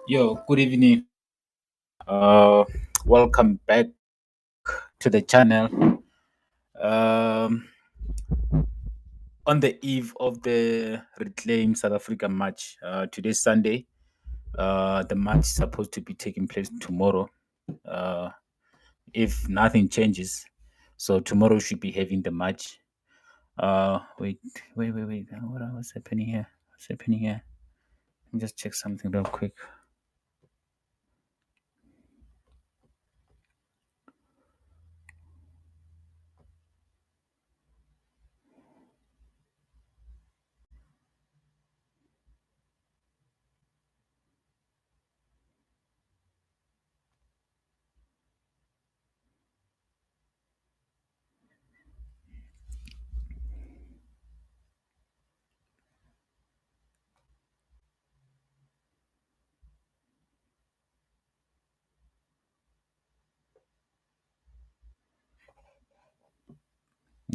Yo, good evening. Uh, Welcome back to the channel. Um, on the eve of the Reclaim South Africa match, today's Sunday. The match is supposed to be taking place tomorrow, uh, if nothing changes. So tomorrow we should be having the match. Wait, wait. What's happening here? What's happening here? Let me just check something real quick.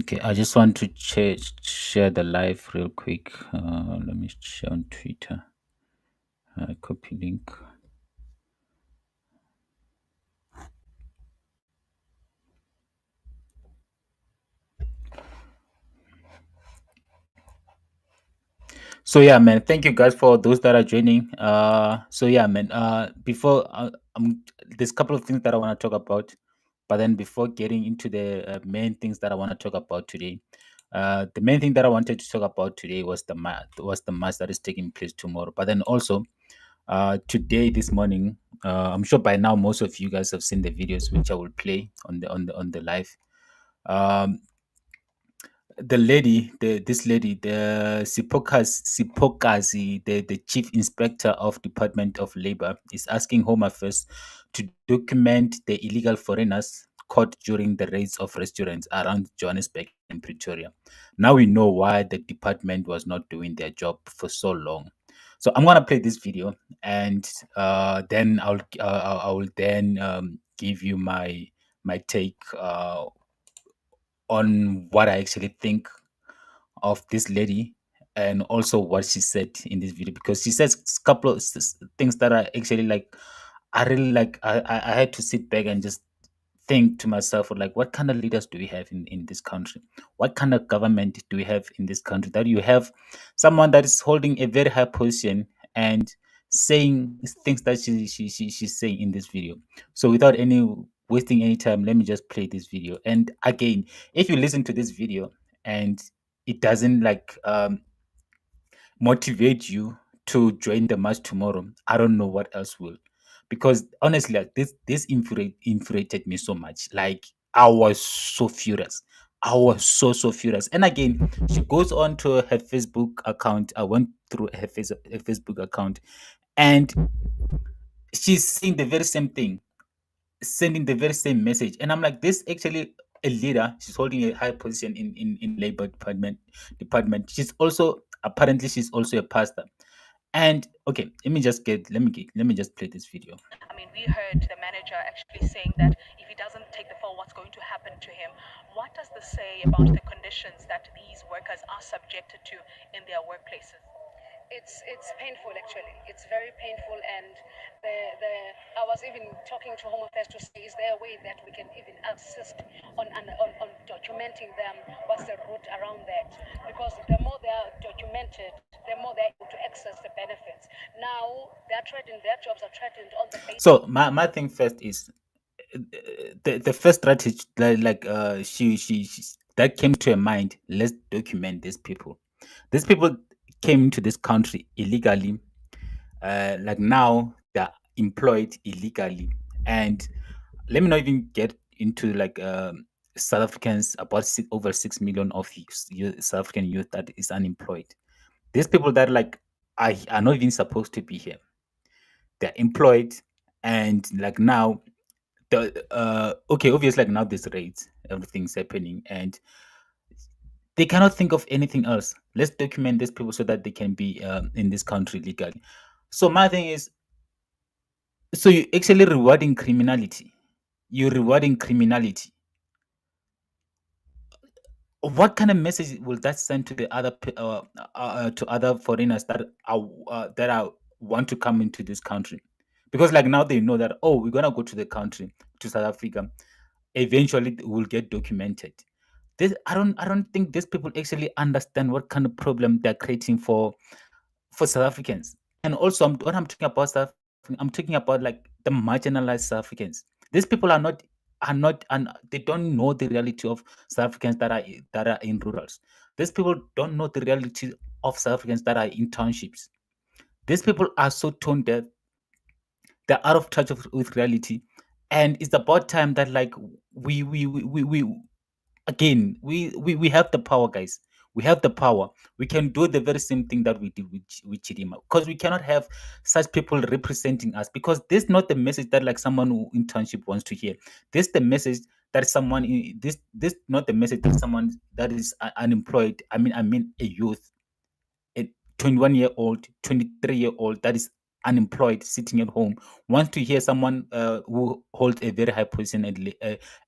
Okay, I just want to share the live real quick. Let me share on Twitter. Copy link. So yeah, man. Thank you guys for those that are joining. So yeah, man. Before there's a couple of things that I want to talk about, but then before getting into the main things that I want to talk about today, the main thing that I wanted to talk about today was the match that is taking place tomorrow. But then also, today this morning, I'm sure by now most of you guys have seen the videos which I will play on the live. Um, the lady, this lady, the Sipokazi, the chief inspector of Department of Labor, is asking Home Affairs to document the illegal foreigners caught during the raids of restaurants around Johannesburg and Pretoria. Now we know why the department was not doing their job for so long. So I'm gonna play this video, and then I will then give you my take on what I actually think of this lady and also what she said in this video, because she says a couple of things that are actually like I really like. I had to sit back and just think to myself, like, what kind of leaders do we have in this country? What kind of government do we have in this country that you have someone that is holding a very high position and saying things that she's saying in this video? So without any wasting any time, let me just play this video. And again, if you listen to this video and it doesn't like motivate you to join the match tomorrow, I don't know what else will. Because honestly, like this infuriated me so much. Like I was so furious. I was so furious. And again, she goes on to her Facebook account. I went through her Facebook account, and she's saying the very same thing, sending the very same message. And I'm like, this actually a leader. She's holding a high position in labor department. She's also apparently she's also a pastor. And okay, let me just play this video. I mean, we heard the manager actually saying that if he doesn't take the fall, what's going to happen to him? What does this say about the conditions that these workers are subjected to in their workplaces? It's painful, actually. It's very painful, and the I was even talking to Home Affairs to say, is there a way that we can even assist on documenting them? What's the route around that? Because the more they are documented, the more they're able to access the benefits. Now they're threatened, their jobs are threatened on the basis. So my thing first is the first strategy, she that came to her mind. Let's document these people. These people came into this country illegally. Like now they're employed illegally, and let me not even get into like South Africans, about over 6 million of South African youth that is unemployed. These people that like are not even supposed to be here. They're employed, and like now the okay, obviously like now there's raids, everything's happening, and they cannot think of anything else. Let's document these people so that they can be in this country legally. So my thing is, so you're actually rewarding criminality. You're rewarding criminality. What kind of message will that send to the to other foreigners that are want to come into this country? because like now they know that, oh, we're gonna go to the country, to South Africa, eventually will get documented. This, I don't think these people actually understand what kind of problem they're creating for South Africans. And also, when I'm talking about South African, I'm talking about like the marginalized South Africans. These people are not, and they don't know the reality of South Africans that are in rurals. These people don't know the reality of South Africans that are in townships. These people are so tone deaf, they're out of touch with reality, and it's about time that like we again, we have the power, guys. We have the power. We can do the very same thing that we did with Chidima, because we cannot have such people representing us, because this is not the message that like someone who internship wants to hear. This the message that someone this not the message that someone that is unemployed, I mean a youth, a 21-year-old, 23-year-old that is unemployed sitting at home wants to hear someone who holds a very high position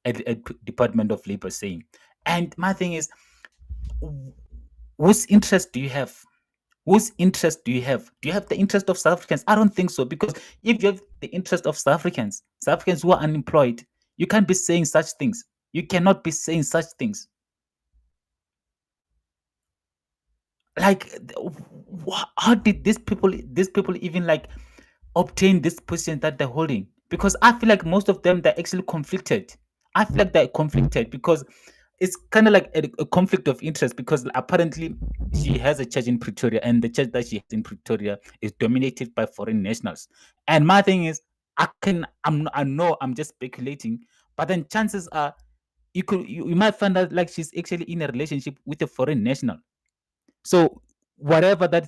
at Department of Labor saying. And my thing is, wh- whose interest do you have? Whose interest do you have? Do you have the interest of South Africans? I don't think so. Because if you have the interest of South Africans who are unemployed, you can't be saying such things. You cannot be saying such things. Like, how did these people even like obtain this position that they're holding? Because I feel like most of them, they're actually conflicted. I feel like they're conflicted because it's kind of like a conflict of interest, because apparently she has a church in Pretoria, and the church that she has in Pretoria is dominated by foreign nationals. And my thing is, I know I'm just speculating, but then chances are you might find out like she's actually in a relationship with a foreign national. So whatever that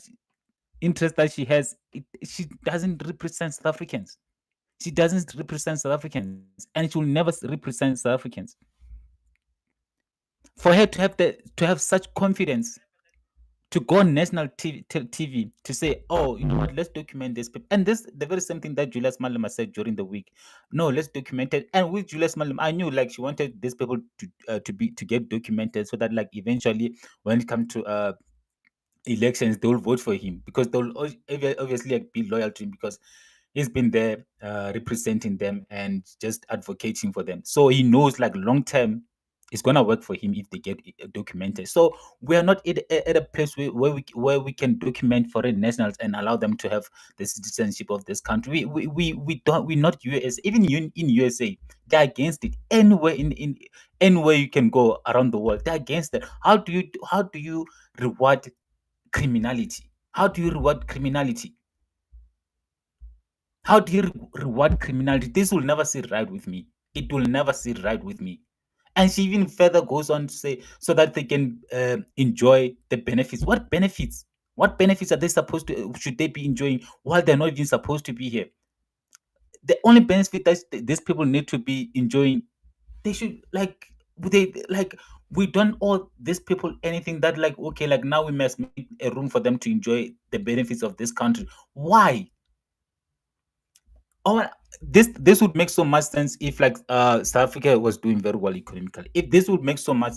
interest that she has, she doesn't represent South Africans. She doesn't represent South Africans, and she will never represent South Africans. For her to have such confidence to go on national TV to say, "Oh, you know what? Let's document this." And this the very same thing that Julius Malema said during the week. No, let's document it. And with Julius Malema, I knew like she wanted these people to get documented, so that like eventually when it comes to elections, they will vote for him, because they will obviously like, be loyal to him, because he's been there representing them and just advocating for them. So he knows like long term it's gonna work for him if they get documented. So we are not at a place where we can document foreign nationals and allow them to have the citizenship of this country. We don't, we're not US. Even in USA, they're against it. Anywhere you can go around the world, they're against it. How do you reward criminality? How do you reward criminality? How do you reward criminality? This will never sit right with me. It will never sit right with me. And she even further goes on to say, so that they can enjoy the benefits. What benefits? What benefits are they supposed to? Should they be enjoying while they're not even supposed to be here? The only benefit that these people need to be enjoying, they should like they we don't owe these people anything that like, okay, like now we must make a room for them to enjoy the benefits of this country. Why? Oh, this would make so much sense if like South Africa was doing very well economically. If this would make so much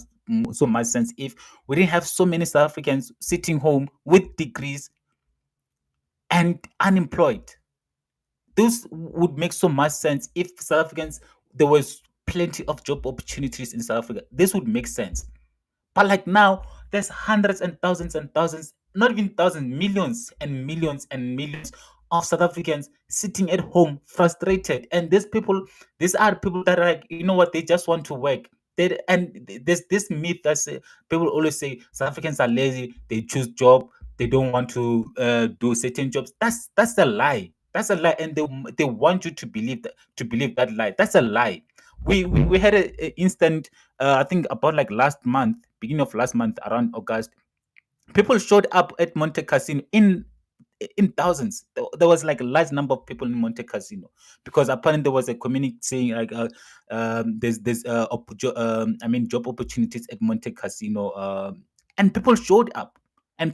sense if we didn't have so many South Africans sitting home with degrees and unemployed. This would make so much sense if South Africans, there was plenty of job opportunities in South Africa. This would make sense. But like now, there's hundreds and thousands, not even thousands, millions and millions and millions of South Africans sitting at home frustrated. And these are people that are like, you know what, they just want to work. There's this myth that people always say South Africans are lazy, they choose job, they don't want to do certain jobs. That's a lie. That's a lie, and they want you to believe that lie. That's a lie. We had a instant, I think about like last month, beginning of last month, around August. People showed up at Monte Casino in thousands. There was like a large number of people in Monte Casino, because apparently there was a community saying like, there's I mean job opportunities at Monte Casino, and people showed up, and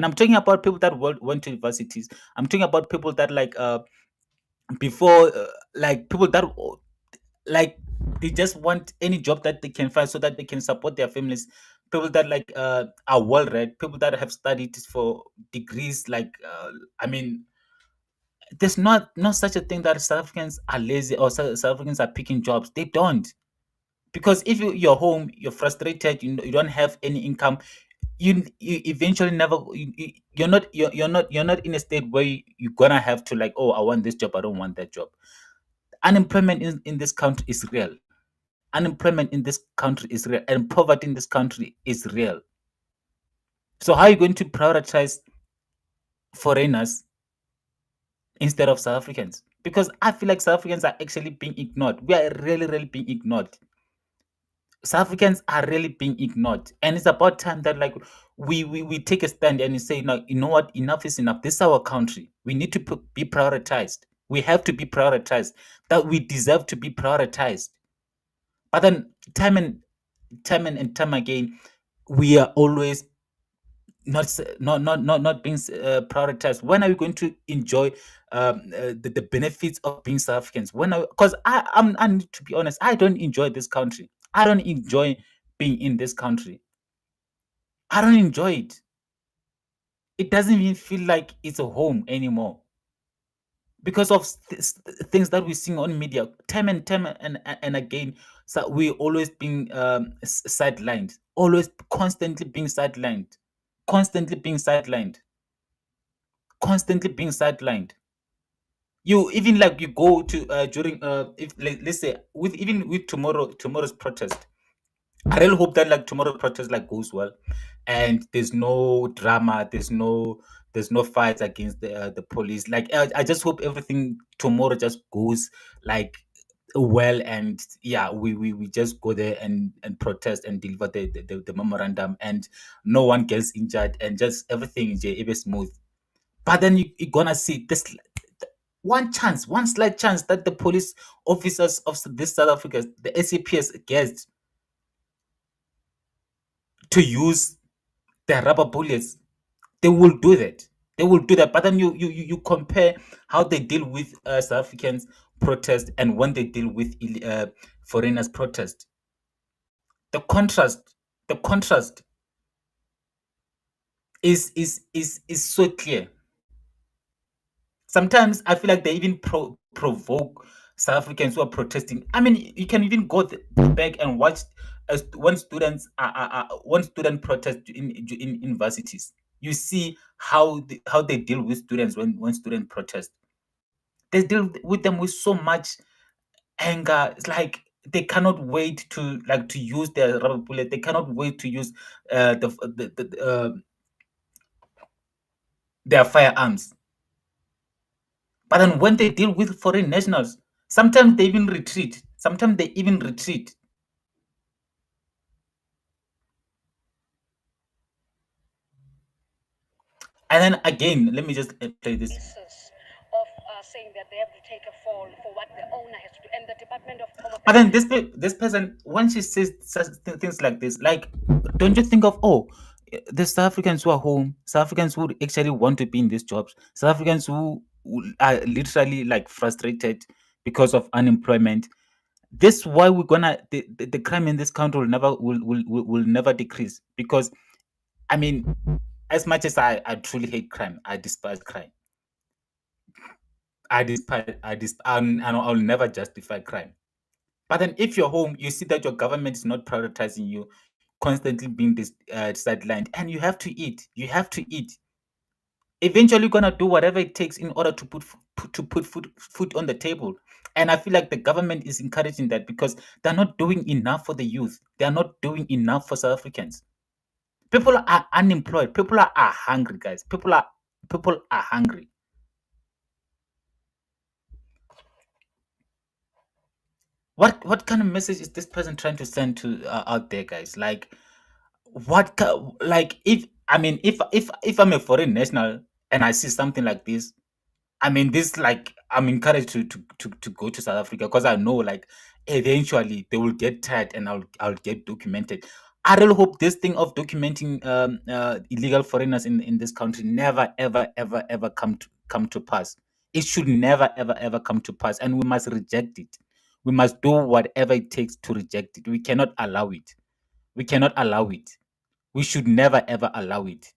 I'm talking about people that went to universities. I'm talking about people that like before like people that like they just want any job that they can find, so that they can support their families. People that like are well read, people that have studied for degrees, like I mean There's not such a thing that South Africans are lazy or South Africans are picking jobs. They don't. Because if you're home, you're frustrated, you don't have any income, you eventually never you're not in a state where you're gonna have to like, oh, I want this job, I don't want that job. Unemployment in this country is real. Unemployment in this country is real, and poverty in this country is real. So how are you going to prioritize foreigners instead of South Africans? Because I feel like South Africans are actually being ignored. We are really being ignored. South Africans are really being ignored, and it's about time that like we take a stand and we say, no, you know what, enough is enough. This is our country. We need to be prioritized. We have to be prioritized. That we deserve to be prioritized. But then and time again, we are always not being prioritized. When are we going to enjoy the benefits of being South Africans? When? Because I need to be honest, I don't enjoy this country. I don't enjoy being in this country. I don't enjoy it. It doesn't even feel like it's a home anymore because of things that we're seeing on media time and again. So we always being sidelined, always constantly being sidelined, constantly being sidelined, constantly being sidelined. You even like you go to during if like, let's say with even with tomorrow's protest. I really hope that like tomorrow's protest like goes well, and there's no drama, there's no fights against the police. Like I just hope everything tomorrow just goes like well, and yeah, we just go there and protest and deliver the memorandum, and no one gets injured, and just everything is smooth. But then you're gonna see this one chance, one slight chance that the police officers of this South Africa, the SAPS gets to use their rubber bullets, they will do that. They will do that. But then you compare how they deal with South Africans protest and when they deal with foreigners protest. The contrast is so clear. Sometimes I feel like they even provoke South Africans who are protesting. I mean, you can even go back and watch as when students when student protest in universities. You see how they deal with students when students protest. They deal with them with so much anger. It's like they cannot wait to like to use their rubber bullet. They cannot wait to use their firearms. But then when they deal with foreign nationals, sometimes they even retreat. Sometimes they even retreat. And then again, let me just play this. Basis of saying that they have to take a fall for what the owner has to do. And the Department of Home But Affairs. then this person, when she says such things like this, like, don't you think of, oh, the South Africans who are home, South Africans who actually want to be in these jobs, South Africans who are literally like frustrated because of unemployment. This why we're gonna the crime in this country will never decrease. Because I mean, as much as I truly hate crime, I despise crime. And I'll never justify crime. But then if you're home, you see that your government is not prioritizing you, constantly being sidelined, and you have to eat. You have to eat. Eventually, you're gonna do whatever it takes in order to put food on the table. And I feel like the government is encouraging that because they're not doing enough for the youth. They are not doing enough for South Africans. People are unemployed. People are hungry, guys. People are hungry. What kind of message is this person trying to send to out there, guys? Like, like if I mean if I'm a foreign national and I see something like this, I mean, this like I'm encouraged to go to South Africa because I know like eventually they will get tired and I'll get documented. I really hope this thing of documenting illegal foreigners in this country never ever come to pass. It should never ever come to pass, and we must reject it. We must do whatever it takes to reject it. We cannot allow it. We cannot allow it. We should never ever allow it.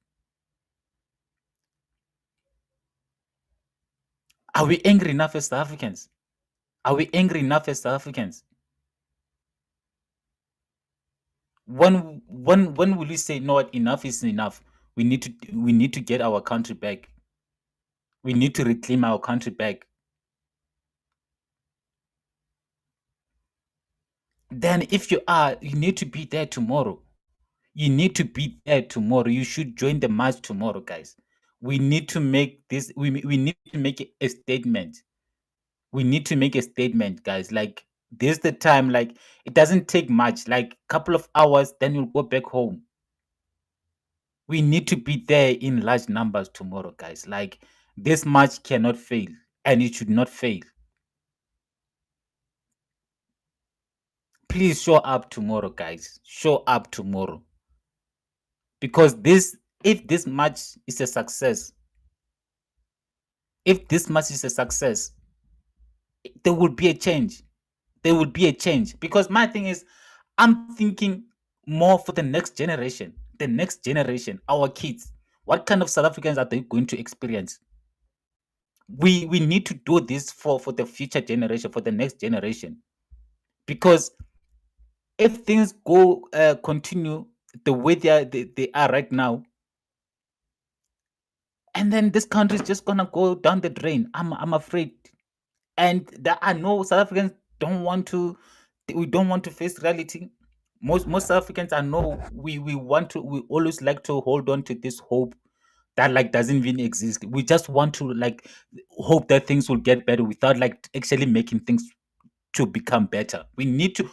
Are we angry enough as South Africans? Are we angry enough as South Africans? When will we say no? What, enough is enough? We need to get our country back. We need to reclaim our country back. Then, if you are, you need to be there tomorrow. You need to be there tomorrow. You should join the march tomorrow, guys. We need to make this. We need to make a statement. We need to make a statement, guys. Like, this the time. Like, it doesn't take much. Like, couple of hours, then you'll go back home. We need to be there in large numbers tomorrow, guys. Like, this march cannot fail, and it should not fail. Please show up tomorrow, guys. Show up tomorrow, because this, if this match is a success, if this match is a success, there will be a change. There will be a change, because my thing is, I'm thinking more for the next generation. The next generation, our kids. What kind of South Africans are they going to experience? We need to do this for the future generation, for the next generation, because if things go continue the way they are right now, and then this country is just gonna go down the drain. I'm afraid, and there are no South Africans don't want to. We don't want to face reality. Most South Africans are no. We want to. We always like to hold on to this hope that like doesn't even exist. We just want to like hope that things will get better without like actually making things to become better. We need to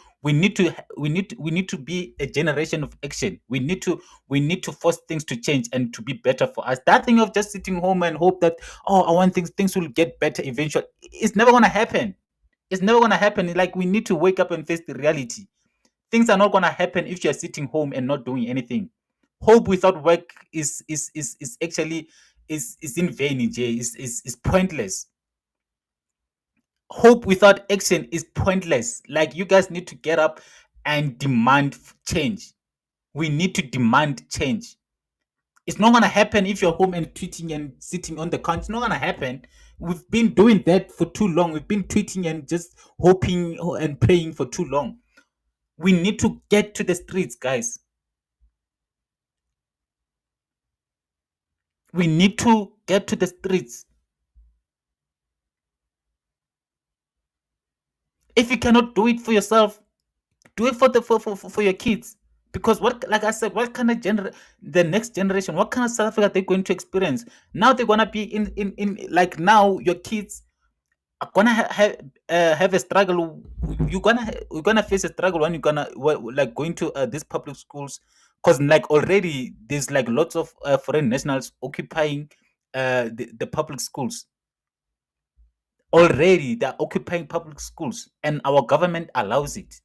be a generation of action. We need to force things to change and to be better for us. That thing of just sitting home and hope that, oh, I want things will get better eventually, it's never gonna happen. It's never gonna happen. Like, we need to wake up and face the reality. Things are not gonna happen if you're sitting home and not doing anything. Hope without work is actually is in vain, is pointless. Hope without action is pointless. Like, you guys need to get up and demand change. We need to demand change. It's not gonna happen if you're home and tweeting and sitting on the couch. It's not gonna happen. We've been doing that for too long. We've been tweeting and just hoping and praying for too long. We need to get to the streets, guys. We need to get to the streets. If you cannot do it for yourself, do it for for your kids. Because what, like I said, what kind of the next generation, what kind of South Africa are they going to experience? Now they're gonna be in like, now your kids are gonna have a struggle. You're gonna face a struggle when you're gonna like going to these public schools, because like already there's like lots of foreign nationals occupying the public schools. Already they're occupying public schools, and our government allows it.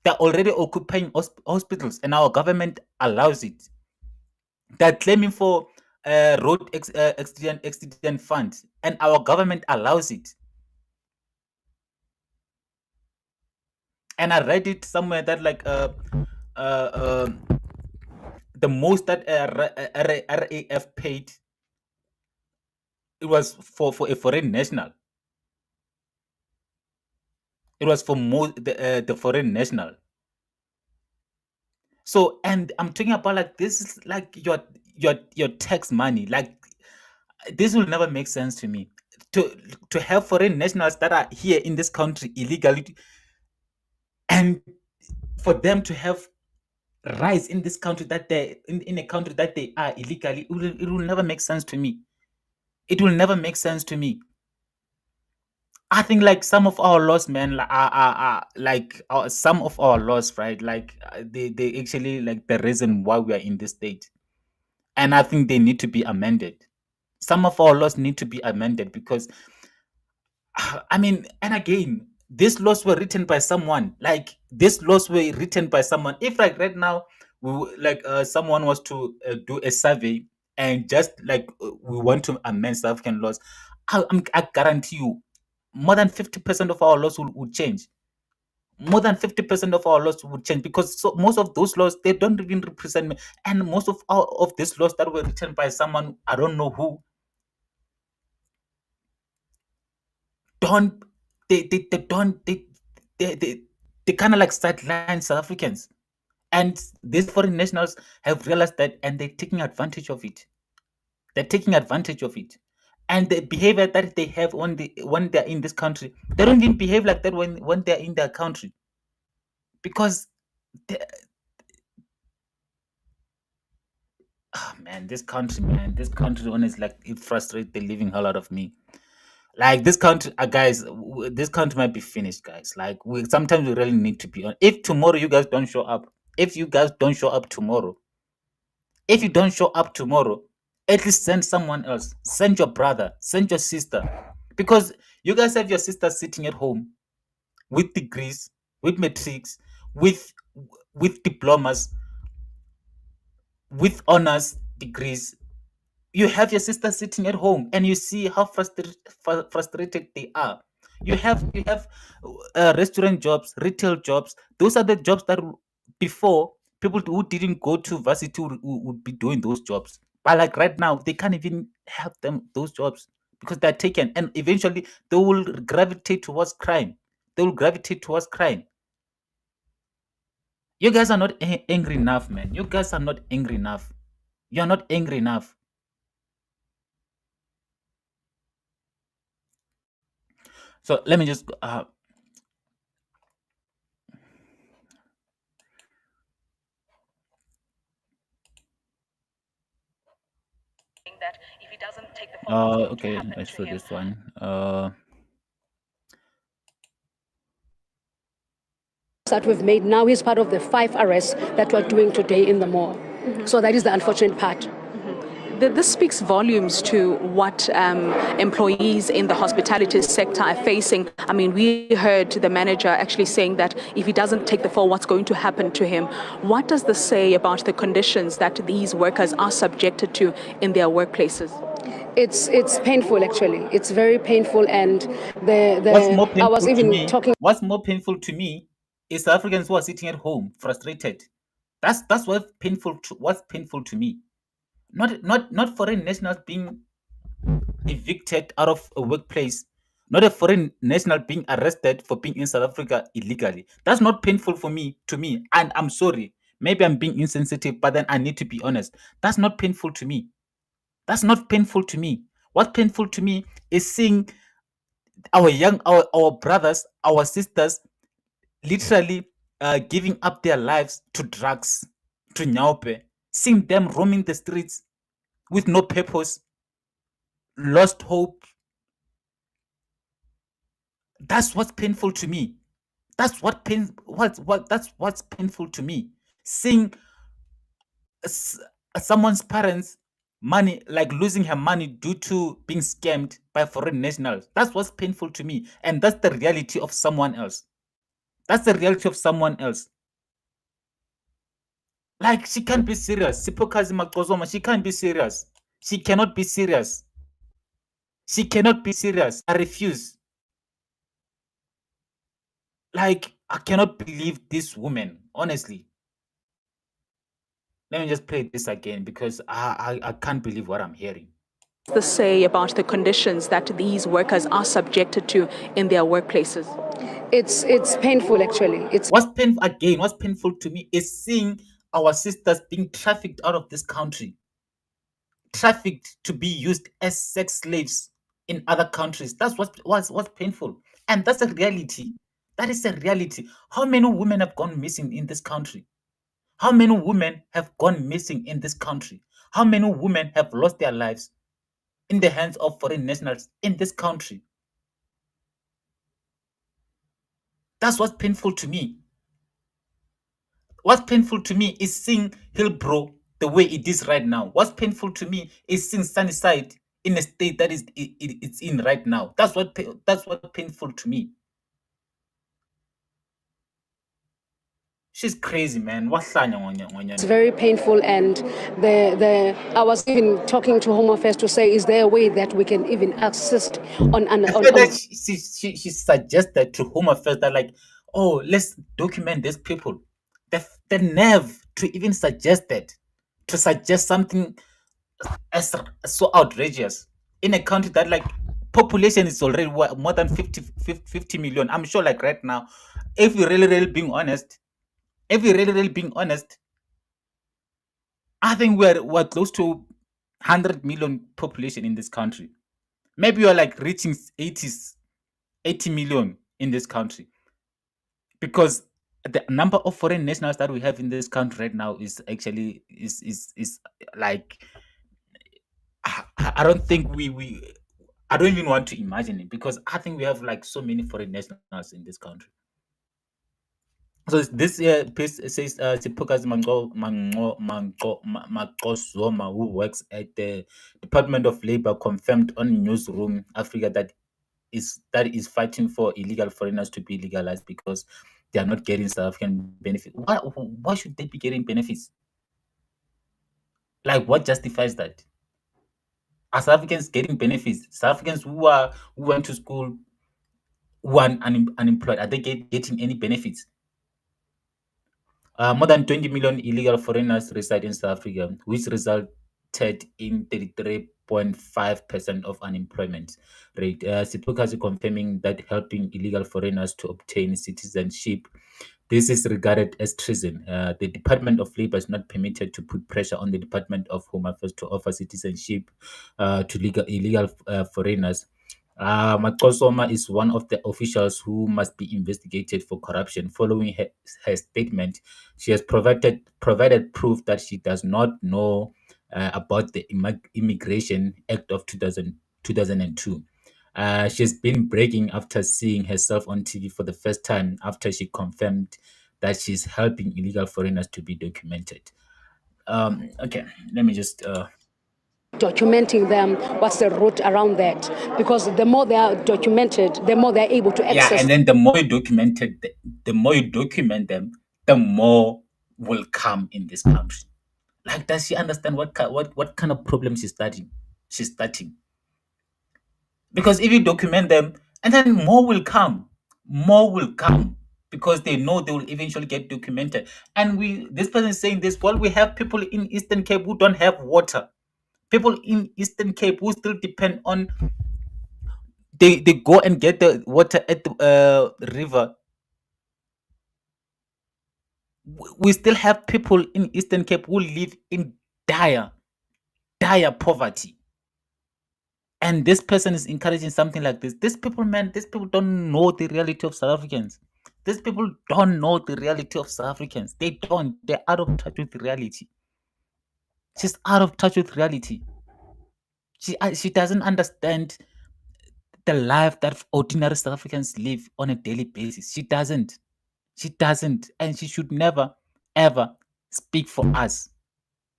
They're already occupying hospitals, and our government allows it. They're claiming for road accident funds, and our government allows it. And I read it somewhere that like uh, uh, the most that RAF paid, it was for a foreign national. It was for the foreign national. So, and I'm talking about like, this is like your tax money. Like, this will never make sense to me. To have foreign nationals that are here in this country illegally, and for them to have rights in this country that they in a country that they are illegally, it will never make sense to me. It will never make sense to me. I think like some of our laws, man, are like some of our laws, right? Like, they actually like the reason why we are in this state, and I think they need to be amended. Some of our laws need to be amended, because I mean, and again, these laws were written by someone. Like, these laws were written by someone. If like right now, like someone was to do a survey and just like we want to amend South African laws, I guarantee you, more than 50% of our laws will change. More than 50% of our laws would change, because most of those laws, they don't even represent me, and most of these laws that were written by someone, I don't know who. don't they don't they kind of like sideline South Africans, and these foreign nationals have realized that, and they're taking advantage of it. They're taking advantage of it, and the behavior that they have when they're in this country, they don't even behave like that when they're in their country, because they, man, this country honestly, like, it frustrates the living hell out of me. Like, this country, guys, this country might be finished, guys. Like, we sometimes we really need to be on. If tomorrow you guys don't show up, if you guys don't show up tomorrow, if you don't show up tomorrow, at least send someone else. Send your brother, send your sister, because you guys have your sister sitting at home with degrees, with matrics, with diplomas, with honors degrees. You have your sister sitting at home, and you see how frustrated they are. You have restaurant jobs, retail jobs. Those are the jobs that before, people who didn't go to varsity would be doing those jobs, but like right now they can't even have them those jobs because they're taken, and eventually they will gravitate towards crime. They will gravitate towards crime. You guys are not angry enough, man. You guys are not angry enough. You're not angry enough. So let me just that if he doesn't take the fall, what's going to okay, happen let's to show him? this one. That we've made now is part of the 5 arrests that we're doing today in the mall. So that is the unfortunate part. This speaks volumes to what employees in the hospitality sector are facing. I mean, we heard the manager actually saying that if he doesn't take the fall, what's going to happen to him? What does this say about the conditions that these workers are subjected to in their workplaces? It's painful actually. It's very painful, and What's the more I was painful to even me? talking. What's more painful to me is South Africans who are sitting at home frustrated. That's what's painful to me. Not foreign nationals being evicted out of a workplace. Not a foreign national being arrested for being in South Africa illegally. That's not painful for me to me. And I'm sorry. Maybe I'm being insensitive, but then I need to be honest. That's not painful to me. That's not painful to me. What's painful to me is seeing our brothers, our sisters, literally giving up their lives to drugs, to nyaupe, seeing them roaming the streets with no purpose, lost hope. That's what's painful to me. That's what's painful to me. Seeing s- someone's parents money, like losing her money due to being scammed by foreign nationals. That's what's painful to me, and that's the reality of someone else. That's the reality of someone else. Like, she can't be serious. Sipokazi Macozoma, she can't be serious. She cannot be serious. She cannot be serious. I refuse. Like, I cannot believe this woman, honestly. Let me just play this again because I can't believe what I'm hearing. The say about the conditions that these workers are subjected to in their workplaces? It's painful actually. It's What's painful to me is seeing our sisters being trafficked out of this country, trafficked to be used as sex slaves in other countries. That's what's painful. And that's a reality. That is a reality. How many women have gone missing in this country? How many women have gone missing in this country? How many women have lost their lives in the hands of foreign nationals in this country? That's what's painful to me. What's painful to me is seeing Hillbrow the way it is right now. What's painful to me is seeing Sunnyside in a state that it's in right now. That's what painful to me. She's crazy, man. very painful, and the I was even talking to Home Affairs to say, is there a way that we can even assist The fact that she suggested to Home Affairs that, like, oh, let's document these people. The nerve to even suggest that, to suggest something as so outrageous in a country that, like, population is already more than 50 million. I'm sure, like right now, if we're really being honest, I think we're close to 100 million population in this country. Maybe you're like reaching 80 million in this country, because the number of foreign nationals that we have in this country right now is actually is like, I don't think we I don't even want to imagine it, because I think we have like so many foreign nationals in this country. So this piece says Sipukazi Macozoma, who works at the Department of Labor, confirmed on Newsroom Africa that is fighting for illegal foreigners to be legalized because they are not getting South African benefits. Why should they be getting benefits? Like, what justifies that? Are South Africans getting benefits? South Africans who went to school, who are unemployed, are they getting any benefits? More than 20 million illegal foreigners reside in South Africa, which resulted in 33.5% of unemployment rate. Sipukazi confirming that helping illegal foreigners to obtain citizenship, this is regarded as treason. The Department of Labor is not permitted to put pressure on the Department of Home Affairs to offer citizenship to illegal foreigners. Macozoma is one of the officials who must be investigated for corruption. Following her statement, she has provided proof that she does not know about the Immigration Act of 2002. She's been bragging after seeing herself on TV for the first time after she confirmed that she's helping illegal foreigners to be documented. Okay, let me just. Documenting them, what's the route around that? Because the more they are documented, the more they're able to access. Yeah, and then the more you the more you document them, the more will come in this country. Like, does she understand what kind of problem she's starting? She's starting. Because if you document them, and then more will come, because they know they will eventually get documented. And this person is saying this, well, we have people in Eastern Cape who don't have water. People in Eastern Cape who still depend on, they go and get the water at the river. We still have people in Eastern Cape who live in dire poverty. And this person is encouraging something like this. These people, man, these people don't know the reality of South Africans. These people don't know the reality of South Africans. They don't. They're out of touch with reality. She's out of touch with reality. She doesn't understand the life that ordinary South Africans live on a daily basis. She doesn't. She doesn't. And she should never, ever speak for us.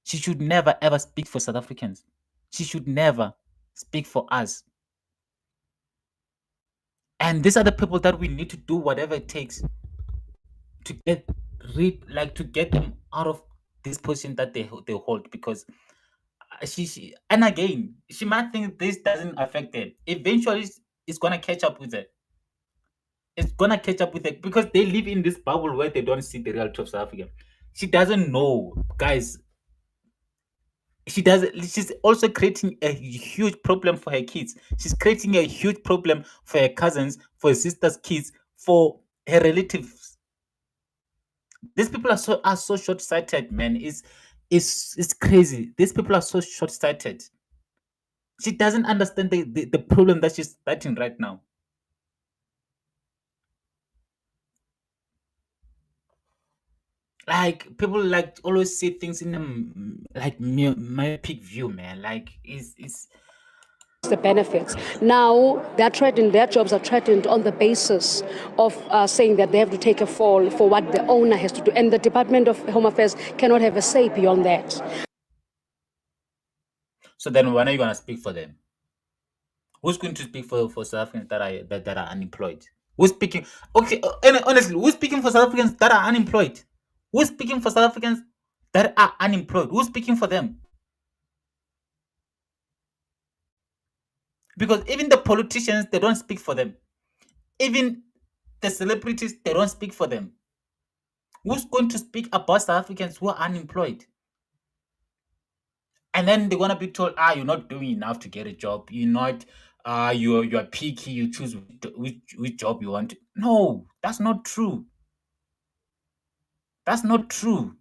She should never, ever speak for South Africans. She should never speak for us. And these are the people that we need to do whatever it takes to to get them out of this position that they hold. Because she and again, she might think this doesn't affect them. Eventually, it's gonna catch up with it. It's gonna catch up with it, because they live in this bubble where they don't see the reality of South Africa. She doesn't know, guys. She's also creating a huge problem for her kids. She's creating a huge problem for her cousins, for her sister's kids, for her relatives. These people are so short-sighted, man. It's crazy. These people are so short-sighted. She doesn't understand the problem that she's starting right now. Like, people like always see things in a myopic view, man. Like, it's The benefits. Now they're threatened, their jobs are threatened on the basis of saying that they have to take a fall for what the owner has to do. And the Department of Home Affairs cannot have a say beyond that. So then when are you gonna speak for them? Who's going to speak for South Africans that are unemployed? Who's speaking? Okay, and honestly, who's speaking for South Africans that are unemployed? Who's speaking for South Africans that are unemployed? Who's speaking for them? Because even the politicians, they don't speak for them. Even the celebrities, they don't speak for them. Who's going to speak about South Africans who are unemployed? And then they're gonna be told, you're not doing enough to get a job. You're not. you're picky, you choose which job you want. No, that's not true. That's not true.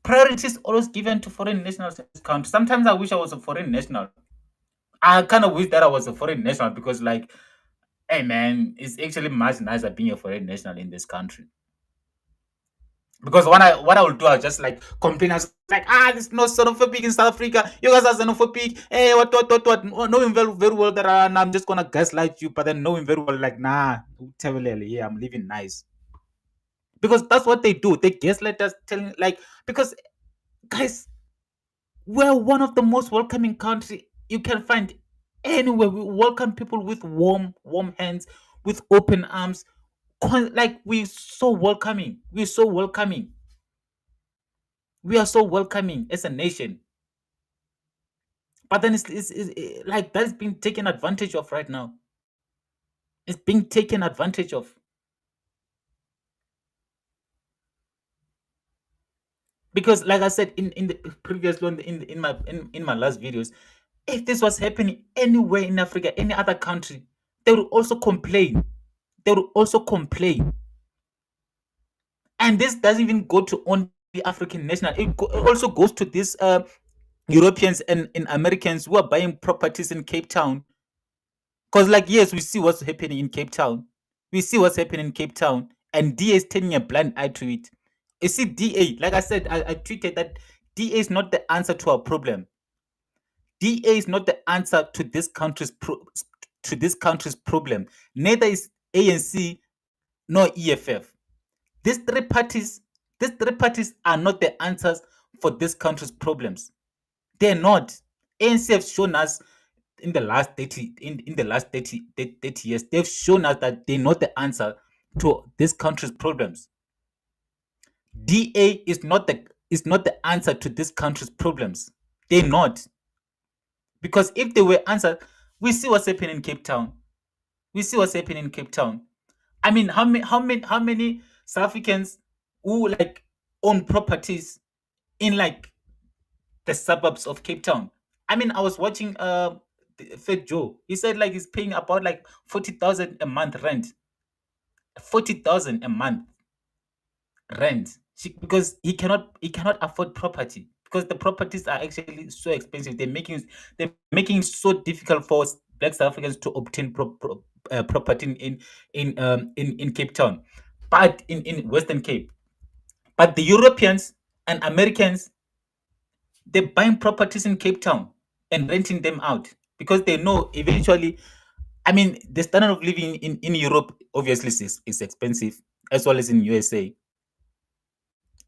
Priority is always given to foreign nationals in this country. Sometimes I wish I was a foreign national. I kind of wish that I was a foreign national because, like, hey man, it's actually much nicer being a foreign national in this country. Because what I will do, I'll just like complain. I was like, this is no xenophobic in South Africa. You guys are xenophobic. Hey, what? Knowing very well that I'm just gonna gaslight you, but then knowing very well, like, nah, yeah, I'm living nice. Because that's what they do. They gaslight us, telling like, because guys, we're one of the most welcoming country you can find anywhere. We welcome people with warm hands, with open arms. Like, we're so welcoming. We're so welcoming. We are so welcoming as a nation. But then it's like that's being taken advantage of right now. It's being taken advantage of. Because like I said in the previous one, in my last videos, if this was happening anywhere in Africa, any other country, they would also complain. They would also complain. And this doesn't even go to only African national. It also goes to these Europeans and Americans who are buying properties in Cape Town. Because, like, yes, we see what's happening in Cape Town. We see what's happening in Cape Town, and DA is turning a blind eye to it. You see, DA, like I said, I tweeted that DA is not the answer to our problem. DA is not the answer to this country's problem. Neither is ANC nor EFF. These three parties, these three parties are not the answers for this country's problems. They're not. ANC have shown us in the last 30 in the last 30 years, they've shown us that they're not the answer to this country's problems. DA is not the answer to this country's problems. They're not. Because if they were answered, we see what's happening in Cape Town. We see what's happening in Cape Town. I mean, how many South Africans who like own properties in like the suburbs of Cape Town? I mean, I was watching Fat Joe. He said like he's paying about like 40,000 a month rent. 40,000 a month rent. Because he cannot afford property, because the properties are actually so expensive. They're making it so difficult for Black South Africans to obtain property in Cape Town, but in Western Cape. But the Europeans and Americans, they're buying properties in Cape Town and renting them out because they know eventually. I mean, the standard of living in Europe obviously is expensive, as well as in USA.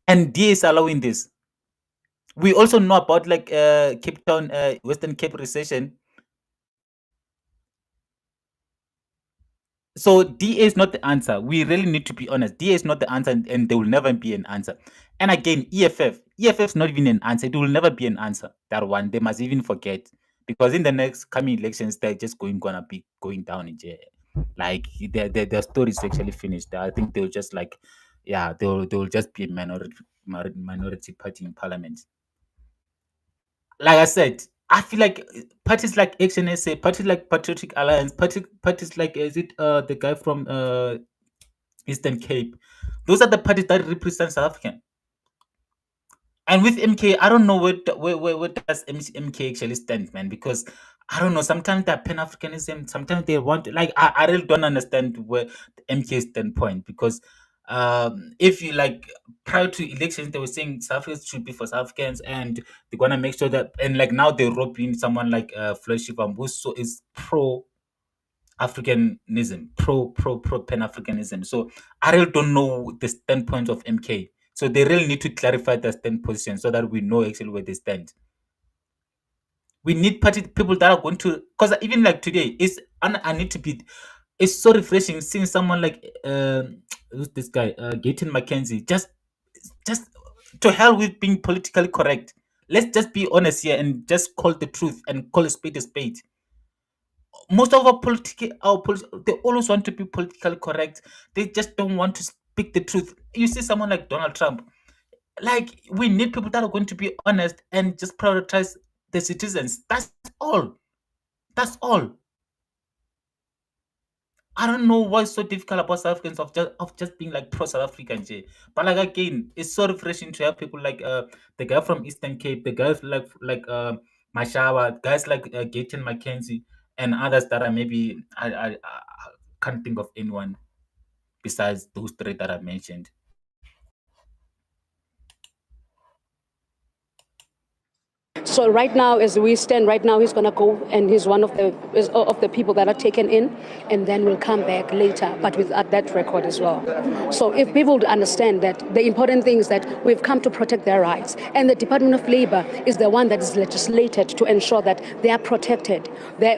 And DA is allowing this. We also know about like Cape Town, Western Cape recession. So DA is not the answer. We really need to be honest. DA is not the answer, and there will never be an answer. And again, EFF is not even an answer. It will never be an answer. That one, they must even forget, because in the next coming elections, they're just gonna be going down in jail. Like their story is actually finished. I think they'll just like, yeah, they'll just be a minority party in parliament. Like I said, I feel like parties like XNSA, parties like Patriotic Alliance, parties like, is it the guy from Eastern Cape? Those are the parties that represent South African. And with MK, I don't know where does MK actually stand, man? Because I don't know. Sometimes they're Pan Africanism. Sometimes they want, like, I really don't understand where the MK standpoint. Because if you like, prior to elections, they were saying South Africans should be for South Africans, and they're gonna make sure that, and like now they rope in someone like Floyd Shivambu, who so is pro Africanism, pro Pan Africanism. So I really don't know the standpoint of MK. So they really need to clarify their stand position so that we know actually where they stand. We need party people that are going to, because even like today, I need to be. It's so refreshing seeing someone like who's this guy, Gayton McKenzie, just to hell with being politically correct. Let's just be honest here and just call the truth and call a spade a spade. Most of they always want to be politically correct. They just don't want to speak the truth. You see someone like Donald Trump. Like, we need people that are going to be honest and just prioritize the citizens. That's all. That's all. I don't know what's so difficult about South Africans of just being like pro South African, Jay. But like again, it's so refreshing to have people like the guy from Eastern Cape, the guys like Mashawa, guys like Gayton Mackenzie, and others that are maybe I can't think of anyone besides those three that I mentioned. So right now, as we stand right now, he's going to go, and he's one of the people that are taken in, and then will come back later, but with that record as well. So if people understand that the important thing is that we've come to protect their rights, and the Department of Labor is the one that is legislated to ensure that they are protected.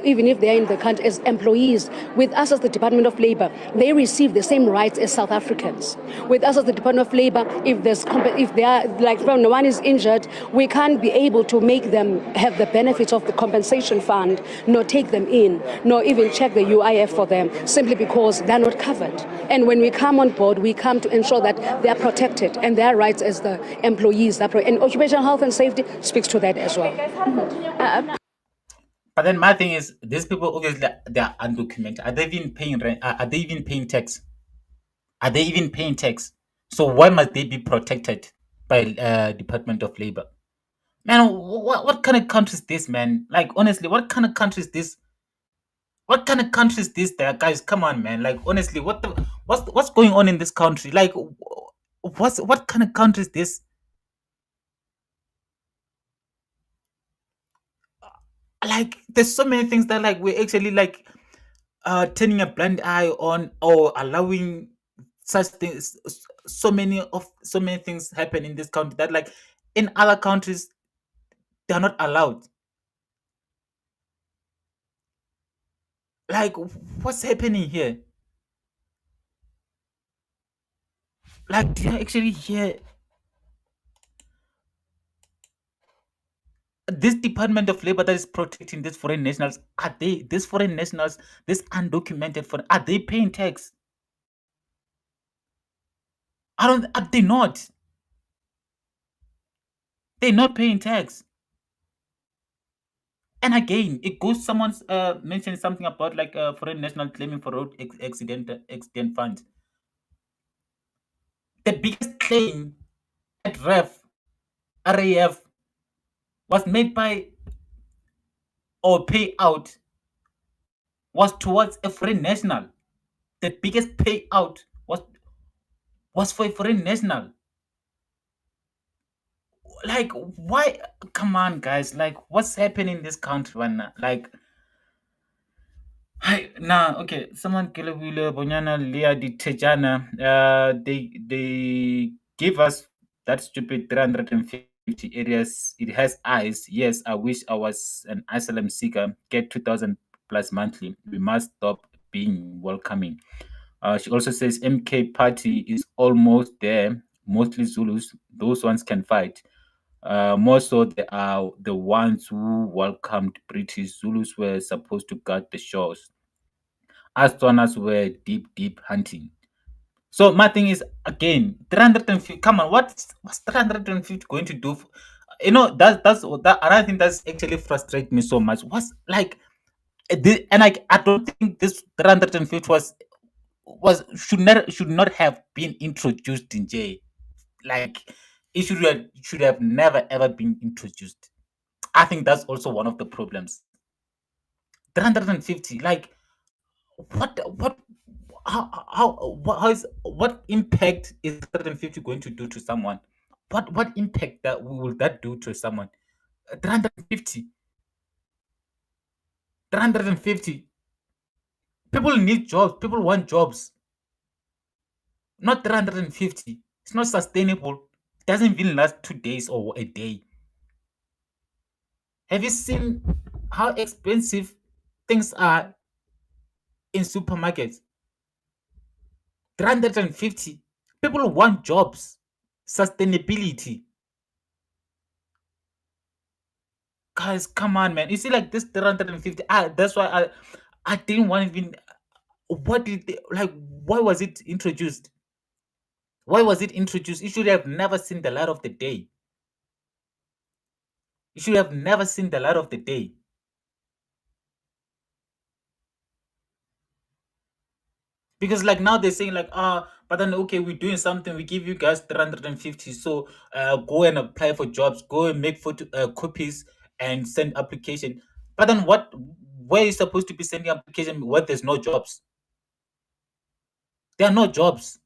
Even if they are in the country as employees, with us as the Department of Labor, they receive the same rights as South Africans. With us as the Department of Labor, if they are like when one is injured, we can't be able to make them have the benefits of the compensation fund, nor take them in, nor even check the UIF for them, simply because they're not covered. And when we come on board, we come to ensure that they are protected and their rights as the employees. And occupational health and safety speaks to that as well. But then my thing is, these people obviously they are undocumented. Are they even paying rent? Are they even paying tax? Are they even paying tax? So why must they be protected by Department of Labor? Man, what kind of country is this, man? Like honestly, what kind of country is this? What kind of country is this, there, guys? Come on, man. Like honestly, what's going on in this country? Like, what kind of country is this? Like, there's so many things that like we're actually like turning a blind eye on or allowing such things. So many things happen in this country that like in other countries they're not allowed. Like, what's happening here? Like, do you actually hear this Department of Labor that is protecting these foreign nationals? Are they these foreign nationals, this undocumented foreign, are they paying tax? I don't. Are they not? They're not paying tax. And again, it goes. Someone's mentioned something about like foreign national claiming for road accident fund. The biggest claim at RAF was made by or pay out was towards a foreign national. The biggest payout was for a foreign national. Like, why? Come on, guys. Like, what's happening in this country right now? Like, hi, nah, okay. Someone Kelebule Bonyana Lea di Tejana. They give us that stupid 350 areas. It has eyes. Yes, I wish I was an asylum seeker. Get 2,000 plus monthly. We must stop being welcoming. She also says MK party is almost there. Mostly Zulus. Those ones can fight. More so, they are the ones who welcomed British. Zulus were supposed to guard the shores. Astronauts were deep hunting. So my thing is again 350. Come on, what's 350 going to do? That's another thing that's actually frustrates me so much. What's like, and I don't think this 350 should not have been introduced in J. Like, it should have never ever been introduced. I think that's also one of the problems. 350, like, what what impact is 350 going to do to someone? What impact that will that do to someone? 350, 350. People need jobs. People want jobs. Not 350. It's not sustainable. It doesn't even last 2 days or a day. Have you seen how expensive things are in supermarkets? 350. People want jobs, sustainability. Guys, come on, man. You see, like this 350. That's why I didn't want to even. What did they, like? Why was it introduced? Why was it introduced? It should have never seen the light of the day. It should have never seen the light of the day. Because like now they're saying like, but then okay, we're doing something, we give you guys 350. So go and apply for jobs, go and make photo copies and send application. But then what, where is supposed to be sending application where there's no jobs? There are no jobs.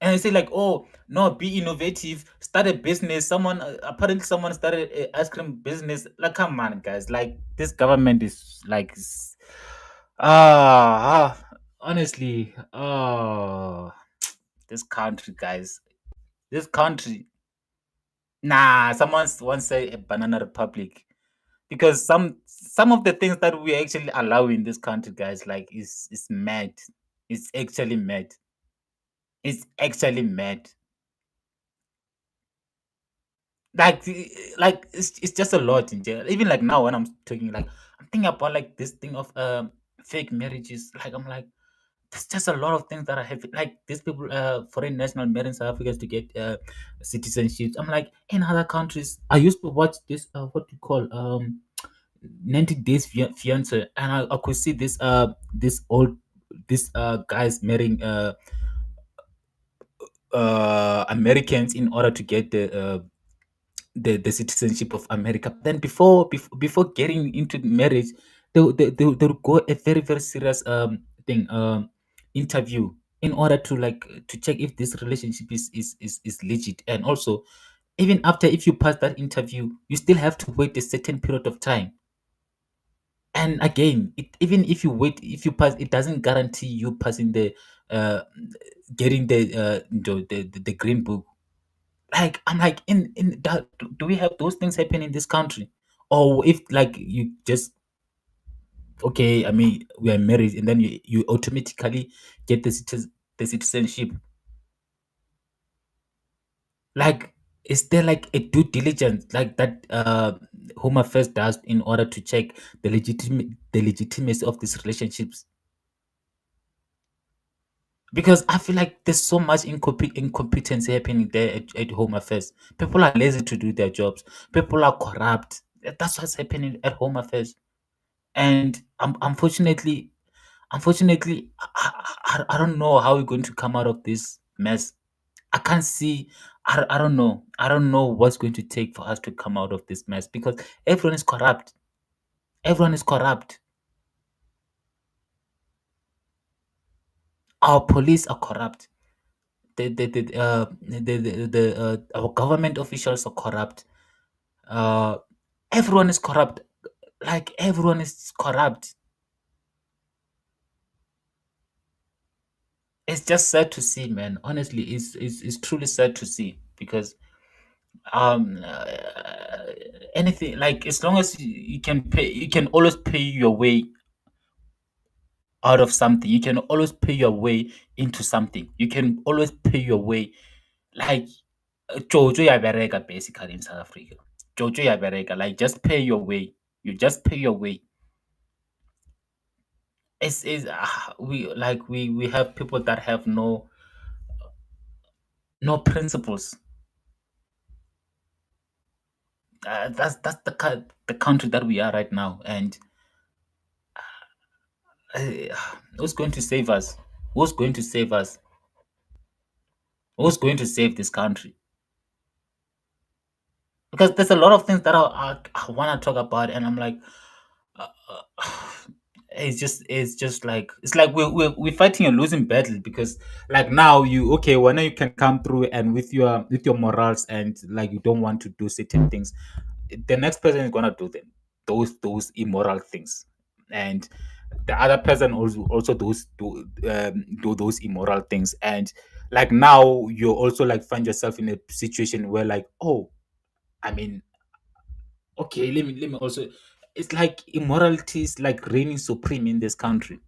And they say like, oh no, be innovative, start a business. Someone apparently someone started a ice cream business. Like, come on, guys, like this government is like honestly, this country, guys, this country. Nah, someone once said a banana republic, because some of the things that we actually allow in this country, guys, like is mad. It's actually mad. It's actually mad. Like it's just a lot in jail. Even like now when I'm talking, like I'm thinking about like this thing of fake marriages. Like I'm like, there's just a lot of things that are heavy. Like these people, foreign national marrying South Africans to get citizenships. I'm like, in other countries, I used to watch this what do you call 90 days fiance, and I could see this old this guys marrying Americans in order to get the citizenship of America. But then before getting into marriage, they'll go a very very serious thing interview in order to like to check if this relationship is legit. And also, even after if you pass that interview, you still have to wait a certain period of time. And again, even if you wait, if you pass, it doesn't guarantee you passing the uh getting the green book. Like I'm like, in that, do we have those things happen in this country? Or if like you just, okay, I mean we are married and then you automatically get the citizenship. Like, is there like a due diligence like that Home Affairs does in order to check the legitimacy of these relationships? Because I feel like there's so much incompetence happening there at Home Affairs. People are lazy to do their jobs. People are corrupt. That's what's happening at Home Affairs. And unfortunately, I don't know how we're going to come out of this mess. I can't see. I don't know. I don't know what's going to take for us to come out of this mess, because everyone is corrupt. Everyone is corrupt. Our police are corrupt. Our government officials are corrupt. Uh, everyone is corrupt. Like everyone is corrupt. It's just sad to see, man. Honestly, it's truly sad to see, because um uh, anything, like as long as you can pay, you can always pay your way out of something. You can always pay your way into something. You can always pay your way, like Jojo ya bereka basically in South Africa. Jojo ya bereka, like just pay your way. You just pay your way. We have people that have no principles. That's the country that we are right now. And uh, who's going to save us? Who's going to save us? Who's going to save this country? Because there's a lot of things that I want to talk about, and I'm like, uh, uh, it's just like, it's like we're fighting a losing battle. Because like now, you okay, when you can come through and with your morals, and like you don't want to do certain things, the next person is gonna do them, those immoral things. And the other person also do those immoral things. And like now you also like find yourself in a situation where like, oh, I mean, okay, let me also, it's like immorality is like reigning supreme in this country.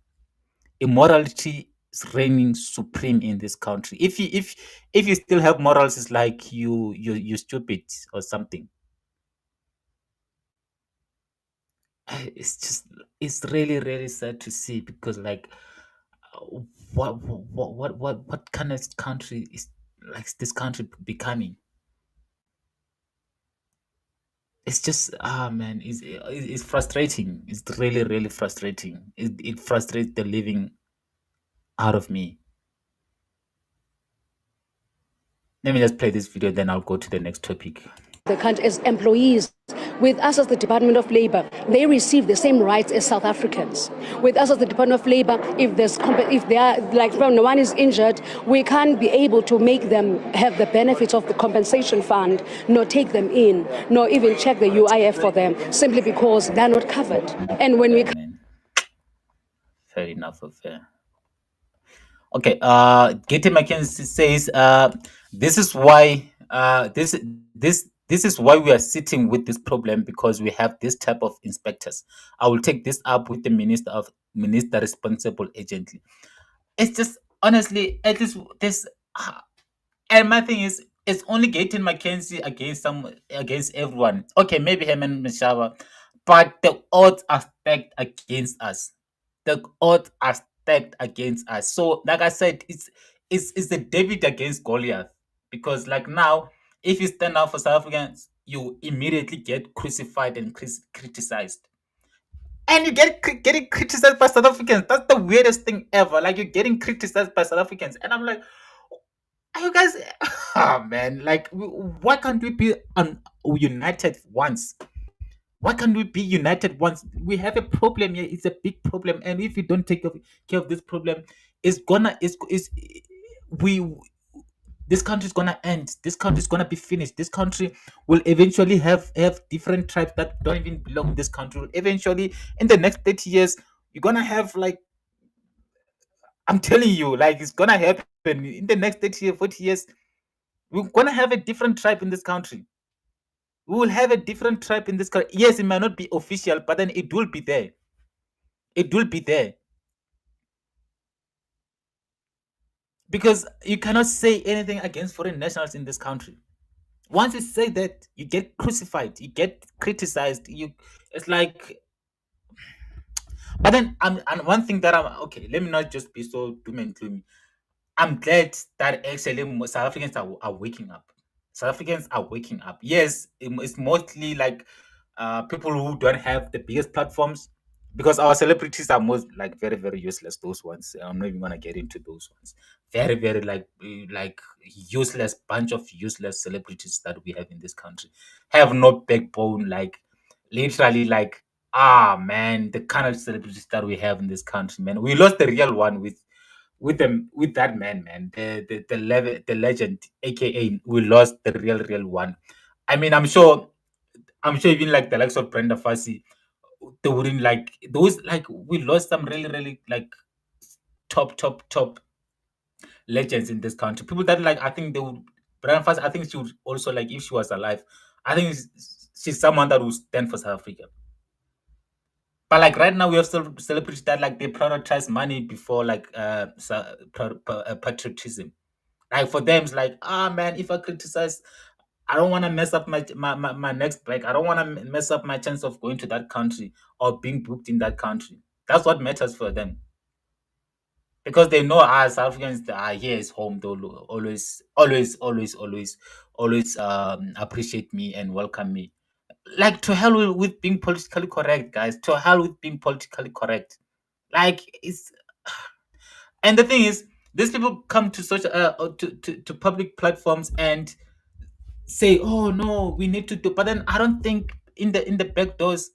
Immorality is reigning supreme in this country. If you still have morals, it's like you stupid or something. It's just, it's really really sad to see, because like uh, what kind of country is like this country becoming? it's just man, it's frustrating. It's really really frustrating. It frustrates the living out of me. Let me just play this video, then I'll go to the next topic. The country as employees. With us as the Department of Labor, they receive the same rights as South Africans. With us as the Department of Labor, if they are like when one is injured, we can't be able to make them have the benefits of the compensation fund, nor take them in, nor even check the UIF for them, simply because they're not covered. And when we Man, fair enough of fair. Okay, Getty McKenzie says, this is why this is why we are sitting with this problem, because we have this type of inspectors. I will take this up with the minister responsible urgently. It's just honestly, at least this, and my thing is, it's only Gaten Mackenzie against everyone. Okay, maybe him and Mashaba, but the odds are stacked against us. The odds are stacked against us. So, like I said, it's the David against Goliath, because like now, if you stand out for South Africans, you immediately get crucified and criticized. And you getting criticized by South Africans. That's the weirdest thing ever. Like, you're getting criticized by South Africans, and I'm like, are you guys? Oh man, like, why can't we be united once? Why can't we be united once? We have a problem here. It's a big problem, and if we don't take care of this problem, it's gonna it's we this country is gonna end. This country is gonna be finished. This country will eventually have different tribes that don't even belong in this country. Eventually, in the next 30 years, you're gonna have, like, I'm telling you, like, it's gonna happen in the next 30 years, 40 years. We're gonna have a different tribe in this country. We will have a different tribe in this country. Yes, it might not be official, but then it will be there. It will be there. Because you cannot say anything against foreign nationals in this country. Once you say that, you get crucified, you get criticized. It's like, but then and one thing that I'm okay. Let me not just be so doom and gloomy. I'm glad that actually South Africans are waking up. South Africans are waking up. Yes, it's mostly like people who don't have the biggest platforms, because our celebrities are most like very very useless. Those ones, I'm not even gonna get into those ones. Very very like useless bunch of useless celebrities that we have in this country have no backbone. Like, literally, like, man, the kind of celebrities that we have in this country, man, we lost the real one with that man, the legend, aka we lost the real one. I mean, I'm sure even like the likes of Brenda Fassie, they wouldn't like those. Like, we lost some really like top legends in this country. People that, like, I think they would. Brenda Fassie, I think she would also, like, if she was alive, I think she's someone that would stand for South Africa. But like right now, we have celebrities that, like, they prioritize money before, like, patriotism. Like, for them, it's like, man, if I criticize, I don't want to mess up my next break. I don't want to mess up my chance of going to that country or being booked in that country. That's what matters for them, because they know as South Africans, here is home. They'll always appreciate me and welcome me. Like, to hell with being politically correct, guys. To hell with being politically correct. Like, it's and the thing is, these people come to such to public platforms and say, "Oh no, we need to do." But then I don't think in the back doors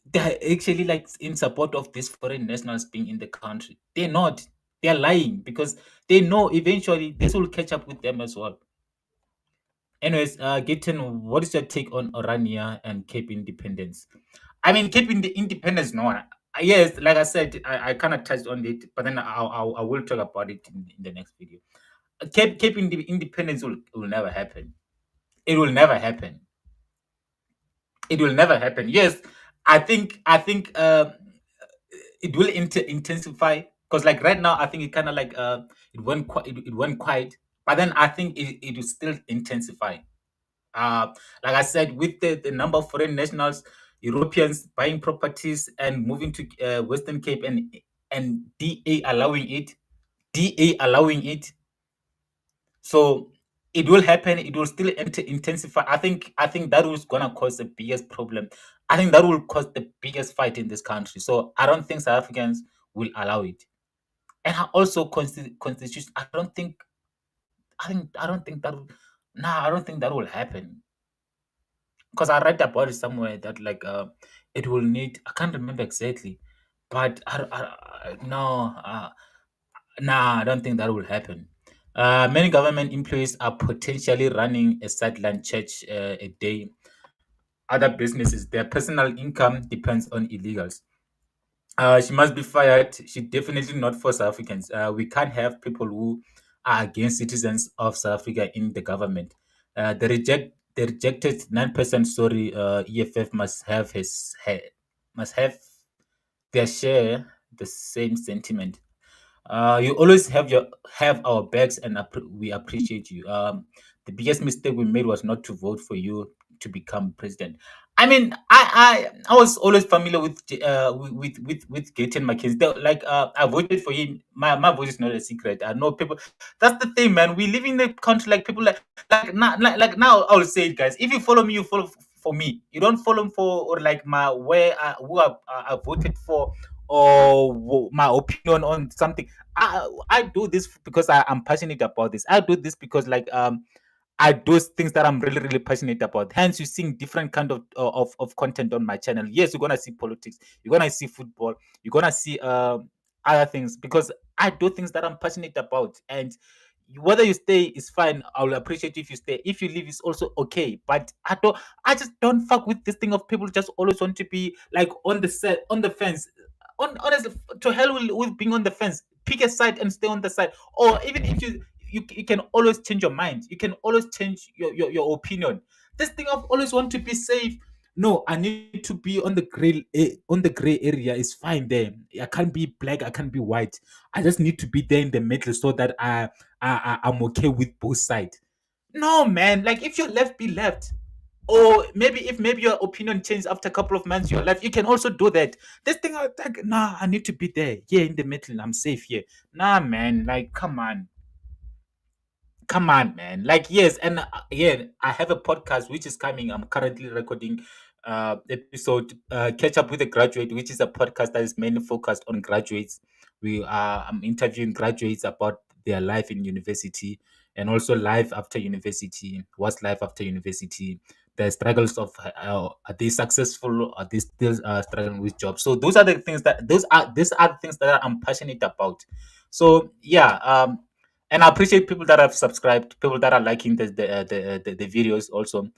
they're actually, like, in support of these foreign nationals being in the country. They're not. They're lying, because they know eventually this will catch up with them as well. Anyways, Gitten, what is your take on Orania and Cape Independence? I mean, Cape Independence, no. Yes, like I said, I kind of touched on it, but then I will talk about it in the next video. Cape Independence will never happen. It will never happen. It will never happen. Yes, I think it will intensify, because, like, right now, I think it kind of like it went quiet, but then I think it will still intensify. Like I said, with the number of foreign nationals, Europeans buying properties and moving to Western Cape, and DA allowing it, DA allowing it. So it will happen. It will still intensify. I think that was gonna cause the biggest problem. I think that will cause the biggest fight in this country. So I don't think South Africans will allow it. And also constitution. I don't think that. Nah, I don't think that will happen. Because I read about it somewhere that like it will need. I can't remember exactly, but no. Nah, I don't think that will happen. Many government employees are potentially running a sideline church a day. Other businesses, their personal income depends on illegals. She must be fired. She definitely not for South Africans. We can't have people who are against citizens of South Africa in the government. The rejected 9% sorry EFF must have their share the same sentiment. You always have our backs, and we appreciate you. The biggest mistake we made was not to vote for you to become president. I mean, I was always familiar with with Gaten McKenzie. Like I voted for him. My vote is not a secret. I know people. That's the thing, man. We live in a country like people like now. I will say it, guys. If you follow me, you follow for me. You don't follow for or like my where who I voted for or my opinion on something. I do this because I'm passionate about this. I do this because like I do things that I'm really really passionate about. Hence, you're seeing different kind of content on my channel. Yes, you're gonna see politics. You're gonna see football. You're gonna see other things because I do things that I'm passionate about. And whether you stay is fine. I will appreciate if you stay. If you leave, is also okay. But I don't. I just don't fuck with this thing of people just always want to be like on the set on the fence. Honestly, to hell with being on the fence. Pick a side and stay on the side. Or even if you can always change your mind. You can always change your opinion. This thing of always want to be safe. No, I need to be on the gray area. Is fine there. I can't be black. I can't be white. I just need to be there in the middle so that I'm okay with both sides. No, man. Like if you're left, be left. Or maybe your opinion changed after a couple of months, your life, you can also do that. This thing, I like, nah, I need to be there. Yeah, in the middle, I'm safe here. Nah, man. Like, come on, man. Like, yes, and yeah, I have a podcast which is coming. I'm currently recording episode Catch Up with a Graduate, which is a podcast that is mainly focused on graduates. I'm interviewing graduates about their life in university and also life after university. What's life after university? The struggles of are they successful? Are they still struggling with jobs? So those are the things that these are the things that I'm passionate about. So yeah, and I appreciate people that have subscribed, people that are liking the videos also.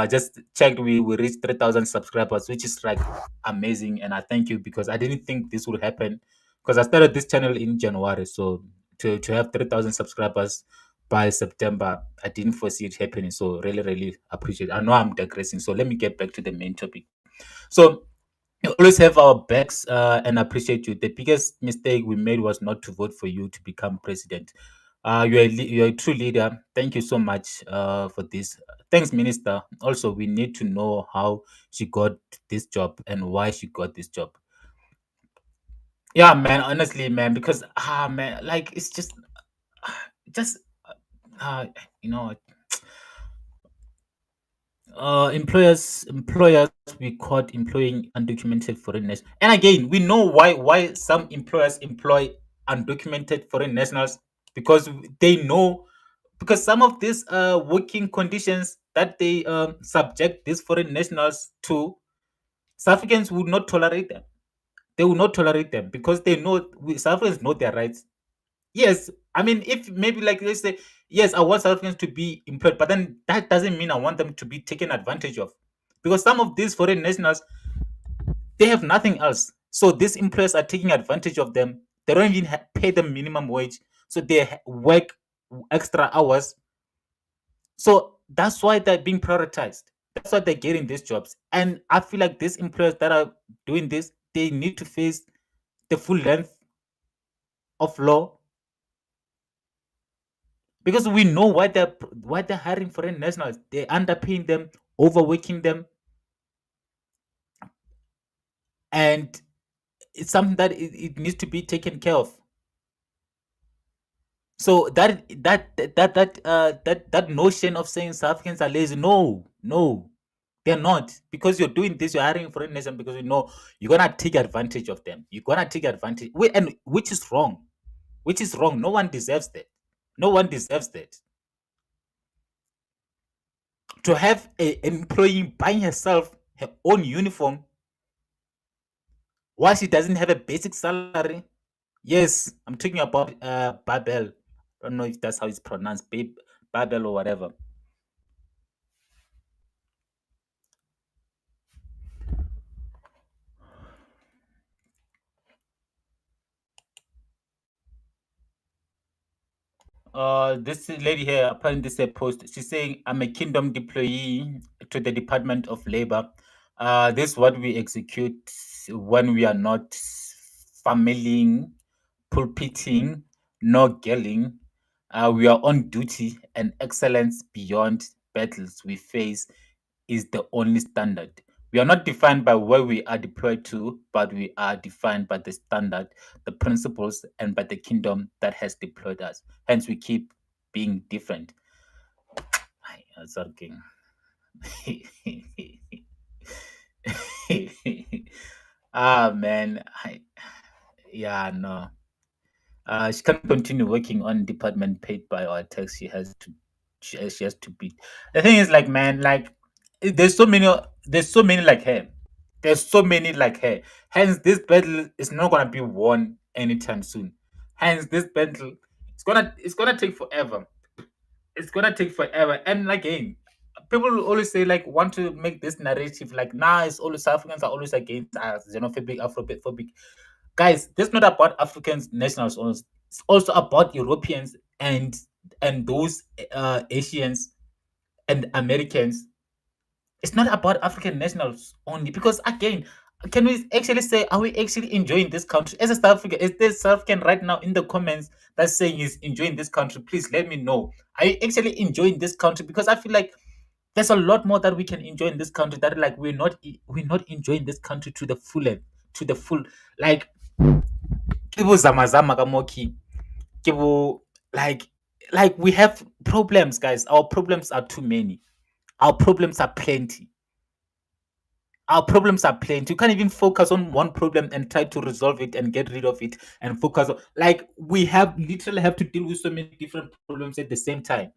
Just checked, we reached 3,000 subscribers, which is like amazing, and I thank you because I didn't think this would happen because I started this channel in January. So to have 3,000 subscribers by September, I didn't foresee it happening. So really really appreciate. I know I'm digressing, so let me get back to the main topic. So you always have our backs and appreciate you. The biggest mistake we made was not to vote for you to become president. You're a true leader. Thank you so much for this. Thanks, Minister. Also, we need to know how she got this job and why she got this job. Yeah, man. Honestly, man, because man, like it's just uh, you know, employers we caught employing undocumented foreigners, and again we know why some employers employ undocumented foreign nationals because they know because some of these working conditions that they subject these foreign nationals to, South Africans would not tolerate them. They will not tolerate them because they know South Africans know their rights. Yes, I mean, if maybe like let's say, yes, I want South Africans to be employed, but then that doesn't mean I want them to be taken advantage of, because some of these foreign nationals they have nothing else, so these employers are taking advantage of them. They don't even pay them minimum wage, so they work extra hours. So that's why they're being prioritized. That's why they're getting these jobs, and I feel like these employers that are doing this, they need to face the full length of law because we know why they're hiring foreign nationals. They're underpaying them, overworking them, and it's something that it needs to be taken care of. So that notion of saying South Africans are lazy, no, no, they're not. Because you're doing this, you're hiring a foreign nation because you know you're gonna take advantage of them. You're gonna take advantage, and which is wrong. Which is wrong. No one deserves that. No one deserves that. To have an employee buying herself her own uniform while she doesn't have a basic salary. Yes, I'm talking about Babel. I don't know if that's how it's pronounced, Babel or whatever. This lady here, apparently this is a post. She's saying, "I'm a kingdom deployee to the Department of Labor. This is what we execute when we are not farming, pulpiting, no gelling. We are on duty, and excellence beyond battles we face is the only standard. We are not defined by where we are deployed to, but we are defined by the standard, the principles, and by the kingdom that has deployed us. Hence, we keep being different." Ay, Azarking. Man. Yeah, no. She can't continue working on department paid by our tax. She has to beat. The thing is, like, man, like, there's so many like her. There's so many like her. Hence, this battle is not gonna be won anytime soon. Hence, this battle it's gonna take forever. It's gonna take forever. And again, people will always say, like, want to make this narrative like, nah, it's always South Africans are always against us, xenophobic, Afrophobic. Guys, this is not about Africans nationals only. It's also about Europeans and those Asians and Americans. It's not about African nationals only, because again, can we actually say, are we actually enjoying this country as a South African? Is there South African right now in the comments that's saying is enjoying this country? Please let me know. Are you actually enjoying this country? Because I feel like there's a lot more that we can enjoy in this country, that like we're not enjoying this country to the full to the full. Like, ke bo zama-zama ka mo ke like we have problems, guys. Our problems are too many. Our problems are plenty. Our problems are plenty. You can't even focus on one problem and try to resolve it and get rid of it and focus on, like, we have literally have to deal with so many different problems at the same time.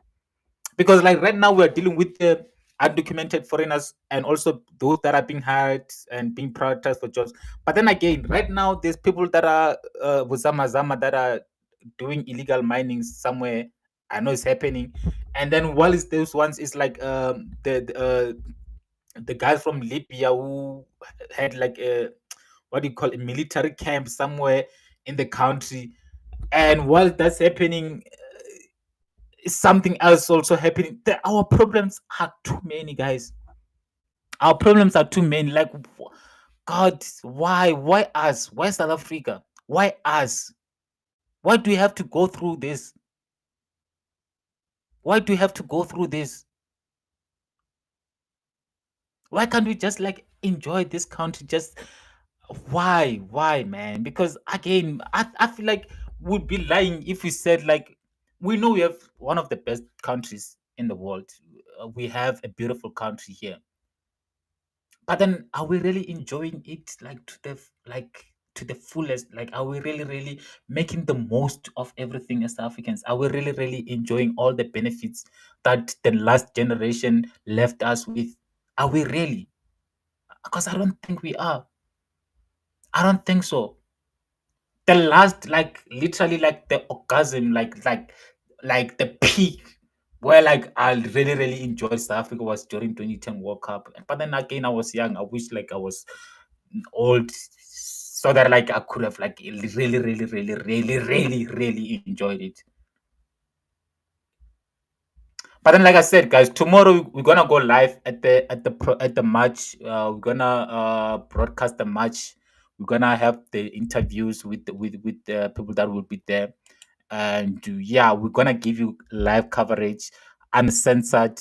Because like right now we're dealing with the undocumented foreigners and also those that are being hired and being prioritized for jobs. But then again, right now there's people that are Wuzama Zama that are doing illegal mining somewhere. I know it's happening. And then while it's those ones, it's like the guys from Libya who had like a, what do you call it, military camp somewhere in the country. And while that's happening, something else also happening. Our problems are too many, guys. Our problems are too many. Like, God, why? Why us? Why South Africa? Why us? Why do we have to go through this? Why do we have to go through this? Why can't we just like enjoy this country? Just why, man? Because again, I feel like we'd be lying if we said, like, we know we have one of the best countries in the world. We have a beautiful country here. But then, are we really enjoying it like to the fullest? Like, are we really making the most of everything as Africans? Are we really enjoying all the benefits that the last generation left us with? Are we really? Because I don't think we are. I don't think so. The last, like, literally, like the orgasm, like the peak where like I really enjoyed South Africa was during 2010 World Cup. But then again, I was young. I wish like I was old so that like I could have like really enjoyed it. But then, like I said, guys, tomorrow we're gonna go live at the match. We're gonna broadcast the match. We're gonna have the interviews with with the people that will be there, and yeah, we're gonna give you live coverage, uncensored.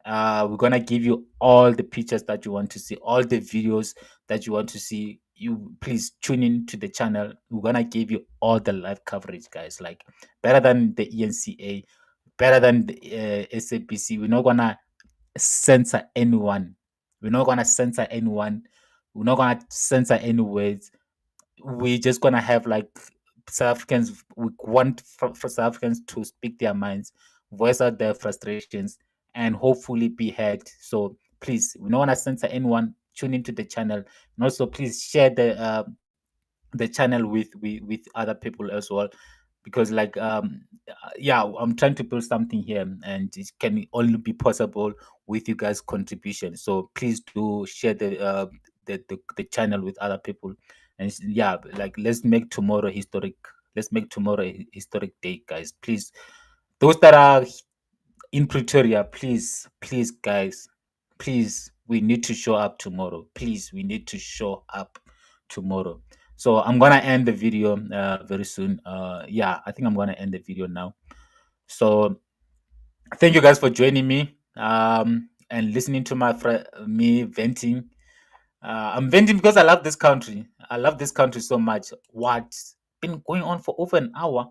We're gonna give you all the pictures that you want to see, all the videos that you want to see. you please tune in to the channel. We're gonna give you all the live coverage, guys. Like better than the ENCA, better than the SABC. We're not gonna censor anyone. We're not gonna censor anyone. We're not gonna censor any words. We're just gonna have like South Africans. We want for South Africans to speak their minds, voice out their frustrations, and hopefully be heard. So please, we don't want to censor anyone. Tune into the channel, and also please share the channel with other people as well, because like yeah, I'm trying to build something here, and it can only be possible with you guys contribution. So please do share the channel with other people, and yeah, like let's make tomorrow historic. Let's make tomorrow a historic day, guys. Please, those that are in Pretoria, please, guys, please, we need to show up tomorrow. Please, we need to show up tomorrow. So I'm gonna end the video very soon. Yeah, I think I'm gonna end the video now. So thank you guys for joining me and listening to me venting. I'm venting because I love this country. I love this country so much. What's been going on for over an hour?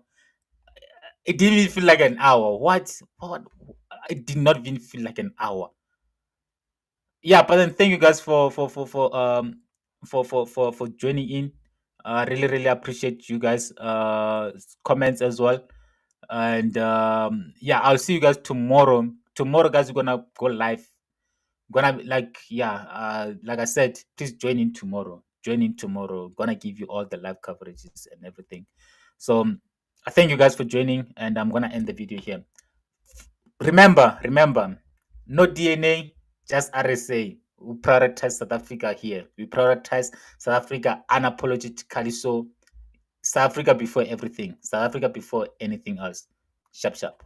It didn't even feel like an hour. What? It did not even feel like an hour. Yeah, but then thank you guys for joining in. Really appreciate you guys comments as well. And yeah, I'll see you guys tomorrow. Tomorrow, guys, we're gonna go live. Gonna like yeah, like I said, please join in tomorrow. Join in tomorrow. Gonna give you all the live coverages and everything. So thank you guys for joining, and I'm gonna end the video here. Remember, no DNA, just RSA. We prioritize South Africa here. We prioritize South Africa unapologetically. So South Africa before everything. South Africa before anything else. Sharp.